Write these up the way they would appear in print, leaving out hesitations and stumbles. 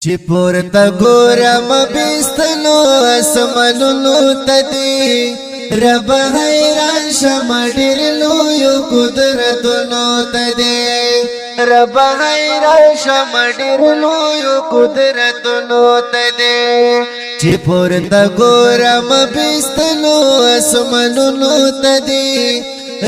چې پورته ګورم بستنو اسمانونو ته دی رب حیران شم ډېر لویو قدرتونو ته دی رب حیران شم ډېر لویو قدرتونو ته دی چې پورته ګورم بستنو اسمانونو ته دی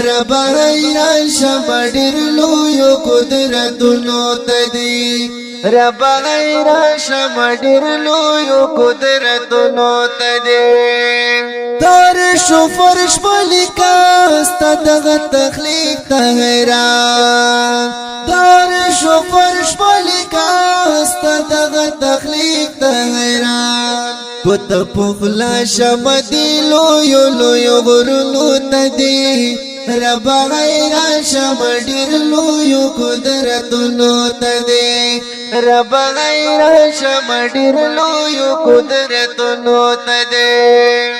رب حیران شم ډېر لویو قدرتونو ته دی رب غیر شم ډېر لویو قدرتونو ته دی تار شو فرش ملکا ستا دغه تخلیق ته حیران تار شو فرش ملکا ستا دغه تخلیق ته حیران پت پخلا شم دی لویو لویو غرونو ته دی رب غیر شم ډېر لویو قدرتونو ته دی رب غیر شم ډېر لویو قدرتونو ته دی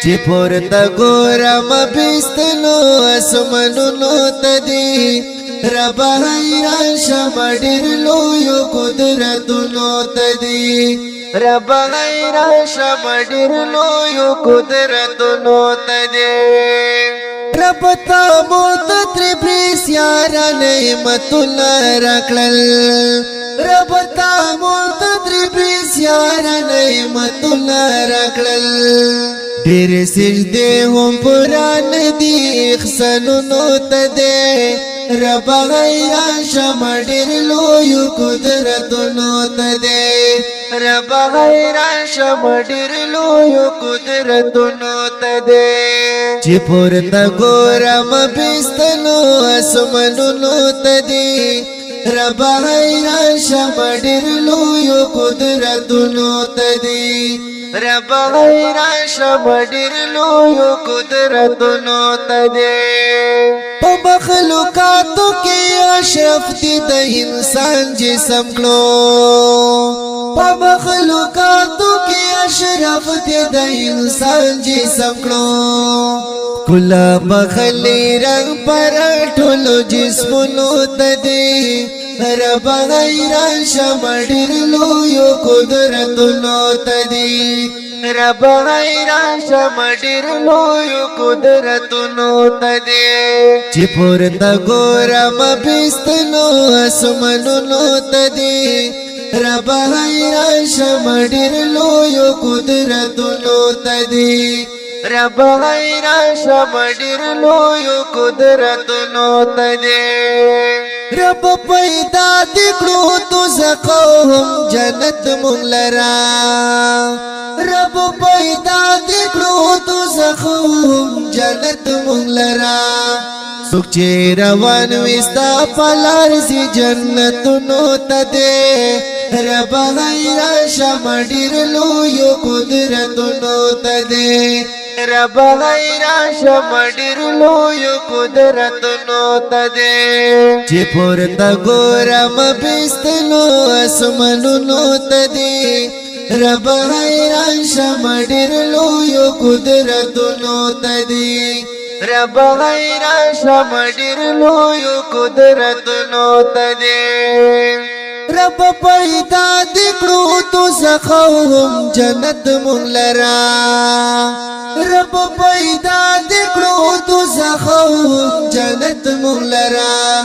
چې پورته ګورم بستنو اسمانونو ته دی رب غیر شم ډېر لویو قدرتونو ته دی رب غیر شم ډېر لویو قدرتونو ته دی رب تا متتربریس یارا نعمتونه راکړل رب تا متتربریس یارا نعمتونه راکړل ډېر سجدې هم پران دي احسانونو ته دی رب غیر شم ډېر لویو قدرتونو ته دی رب غیر شم ډېر لویو قدرتونو ته دی چې پورته ګورم بستنو اسمانونو ته دی رب غیر شم ډېر لویو قدرتونو ته دی رب غیر شم ډېر لویو قدرتونو ته دی په مخلوقاتو کې اشرف دي د انسان جسم کړو په مخلوقاتو کې اشرف دي د انسان جسم کړو کلا بخلی رنگ پر ټولو جسمونو ته دی رب غیر شم ډېر لویو قدرتونو ته دی رب غیر شم ډېر لویو قدرتونو ته دی چې پورته ګورم بستنو اسمانونو ته دی رب غیر شم ډېر لویو قدرتونو ته دی رب غیر شم ډېر لویو قدرتونو ته دی رب پیدا دکړو تو زقوم جنت مونږ لرا رب پیدا دکړو تو زقوم جنت مونږ لرا سوک چې روان وستا پلار سي جنتونو ته دی رب غیر شم ډېر لویو قدرتونو ته دی رب غیر شم ډېر لویو قدرتونو ته دی چې پورته ګورم بستنو اسمانونو ته دی رب غیر شم ډېر لویو قدرتونو ته دی رب غیر شم ډېر لویو قدرتونو ته دی رب پیدا دکړو تو زخوم جنت مونږ لرا رب پیدا دکړو تو زخوم جنت مونږ لرا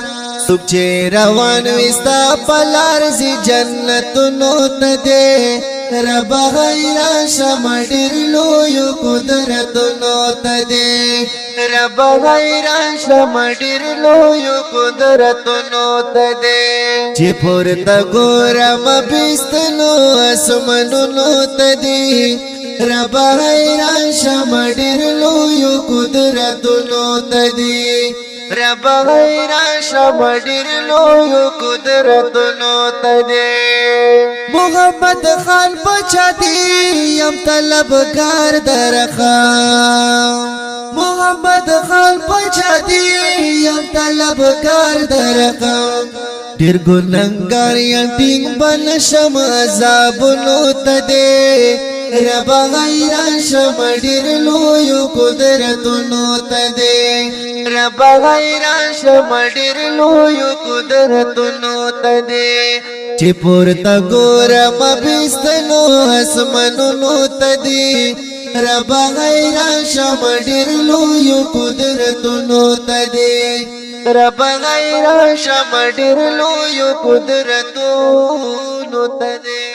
سوک چې روان وستا پلار سي جنتونو ته دی رب غیر شم ډېر لویو قدرتونو ته دی رب غیر شم ډېر لویو قدرتونو ته دی چې پورته ګورم بستنو اسمانونو ته دی رب غیر شم ډېر لویو قدرتونو ته دی رب غیر شم ډېر لویو قدرتونو ته دی محمد خان بچا دی یم طلبګار درخواست محمد خان بچا دی یم طلبګار درخواست ډېر ګناګار یم ټینګ بنشم عذابونو ته دی رب غیر شمډیر لوی قدرتونو تدې رب غیر شمډیر لوی قدرتونو تدې چې پورته ګورم بستنو اسمنونو تدې رب غیر شمډیر لوی قدرتونو تدې رب غیر شمډیر لوی قدرتونو تدې